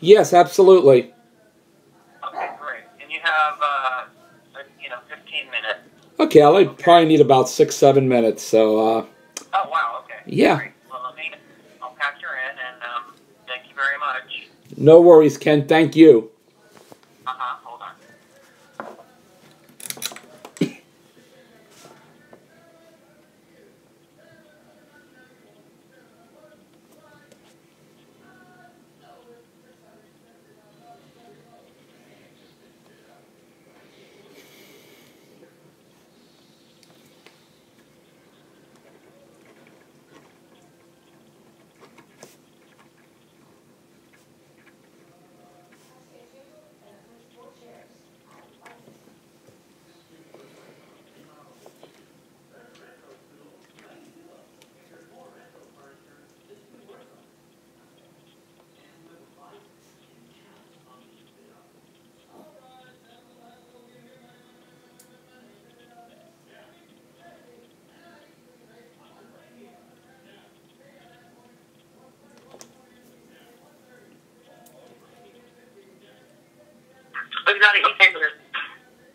Yes, absolutely. Okay, great. And you have, 15 minutes. Okay, probably need about 6-7 minutes. So. Oh wow. Okay. Yeah. Great. Well, I'll factor in, and thank you very much. No worries, Ken. Thank you. Hold on.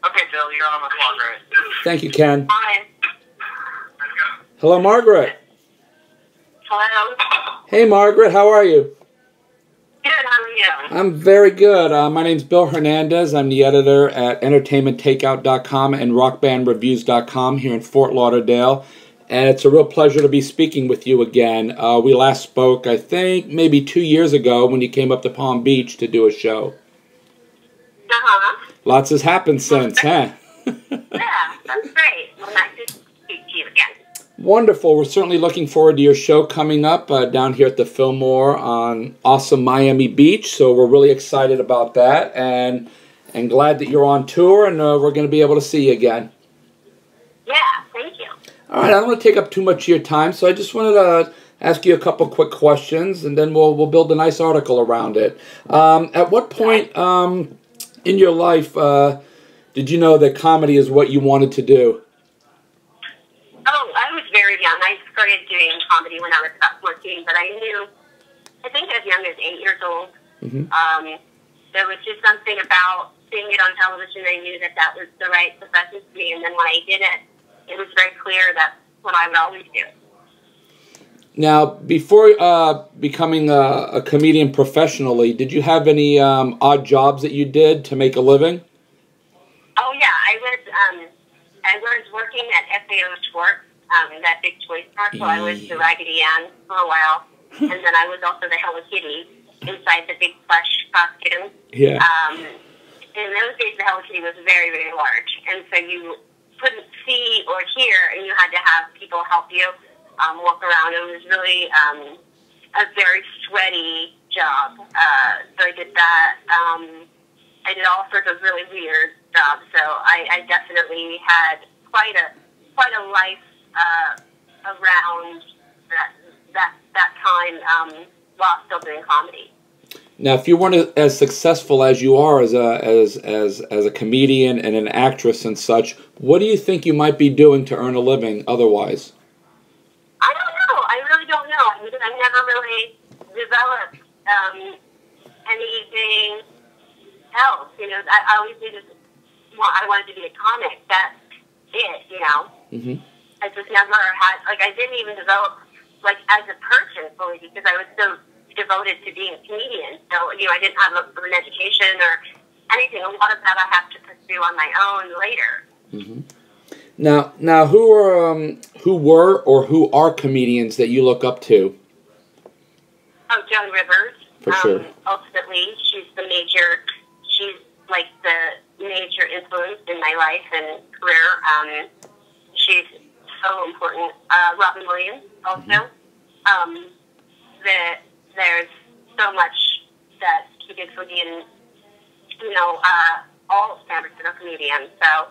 Okay, Bill, you're on the clock, right? Thank you, Ken. Hi. Hello, Margaret. Hello. Hey, Margaret. How are you? Good, how are you? I'm very good. My name's Bill Hernandez. I'm the editor at Entertainmenttakeout.com and Rockbandreviews.com here in Fort Lauderdale. And it's a real pleasure to be speaking with you again. We last spoke, I think, maybe 2 years ago when you came up to Palm Beach to do a show. Lots has happened since, huh? Yeah, that's great. Well, nice to speak to you again. Wonderful. We're certainly looking forward to your show coming up down here at the Fillmore on awesome Miami Beach. So we're really excited about that and glad that you're on tour and we're going to be able to see you again. Yeah, thank you. All right, I don't want to take up too much of your time, so I just wanted to ask you a couple quick questions, and then we'll build a nice article around it. At what point in your life did you know that comedy is what you wanted to do? Oh, I was very young. I started doing comedy when I was about 14, but I think as young as 8 years old. There was just something about seeing it on television. I knew that was the right profession for me, and then when I did it, it was very clear that's what I would always do. Now, before becoming a comedian professionally, did you have any odd jobs that you did to make a living? Oh yeah, I was working at FAO Schwartz, that big toy store. So I was the Raggedy Ann for a while, and then I was also the Hello Kitty inside the big plush costume. Yeah. In those days, the Hello Kitty was very, very large, and so you couldn't see or hear, and you had to have people help you walk around. It was really a very sweaty job. So I did that. I did all sorts of really weird jobs. So I definitely had quite a life around that time while still doing comedy. Now, if you weren't as successful as you are as a comedian and an actress and such, what do you think you might be doing to earn a living otherwise? I don't know. I really don't know. I mean, I never really developed anything else. You know, I always did I wanted to be a comic. That's it. You know. I just never had I didn't even develop as a person fully because I was so devoted to being a comedian. So, you know, I didn't have an education or anything. A lot of that I have to pursue on my own later. Now, who were or who are comedians that you look up to? Oh, Joan Rivers. For sure. Ultimately, she's the major influence in my life and career. She's so important. Robin Williams also. There's so much that he did for me, and you know, all San Francisco comedians. So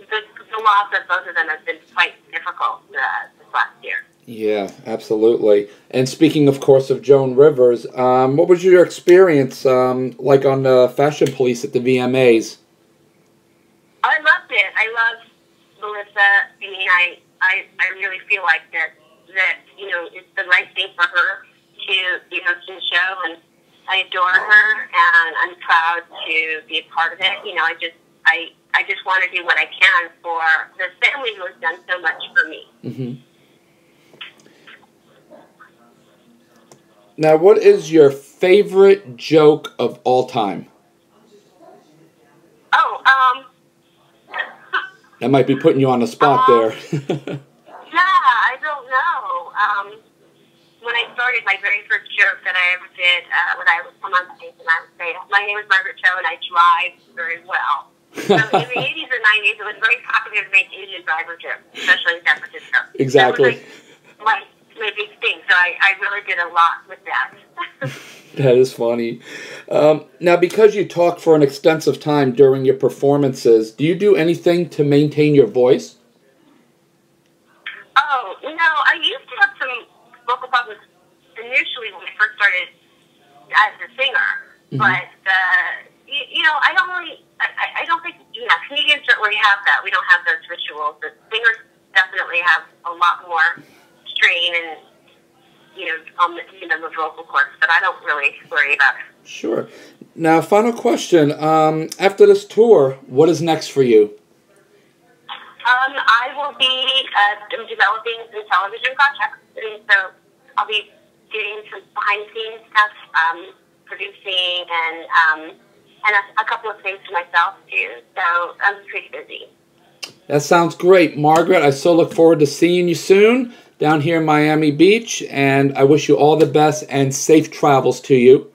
the loss of both of them has been quite difficult this last year. Yeah, absolutely. And speaking, of course, of Joan Rivers, what was your experience like on Fashion Police at the VMAs? I loved it. I loved Melissa. I mean, I really feel like that you know, it's the right thing for her to be hosting the show, and I adore her, and I'm proud to be a part of it. You know, I just want to do what I can for the family who has done so much for me. Mm-hmm. Now, what is your favorite joke of all time? Oh, That might be putting you on the spot there. yeah, I don't know. When I started, my very first joke that I ever did, when I would come on stage and I would say, my name is Margaret Cho and I drive very well. So in the 80s and 90s, it was very popular to make Asian driver jokes, especially in San Francisco. Exactly. That was my big thing, so I really did a lot with that. That is funny. Now, because you talk for an extensive time during your performances, do you do anything to maintain your voice? Oh, no, I used to have some vocal problems initially when I first started as a singer, but you know, I don't think, you know, comedians don't really have that. We don't have those rituals. The singers definitely have a lot more strain and, you know, on the vocal cords, but I don't really worry about it. Sure. Now, final question. After this tour, what is next for you? I will be developing some television projects, and so I'll be doing some behind-the-scenes stuff, producing, and a couple of things for myself, too. So I'm pretty busy. That sounds great. Margaret, I so look forward to seeing you soon down here in Miami Beach, and I wish you all the best and safe travels to you.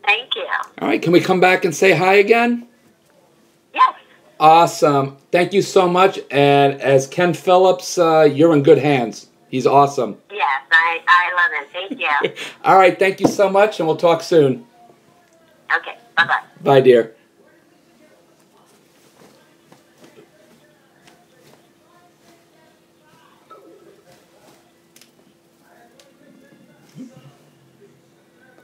Thank you. All right, can we come back and say hi again? Yes. Awesome. Thank you so much. And as Ken Phillips, you're in good hands. He's awesome. Yes, I love him. Thank you. All right, thank you so much, and we'll talk soon. Okay, bye-bye. Bye, dear.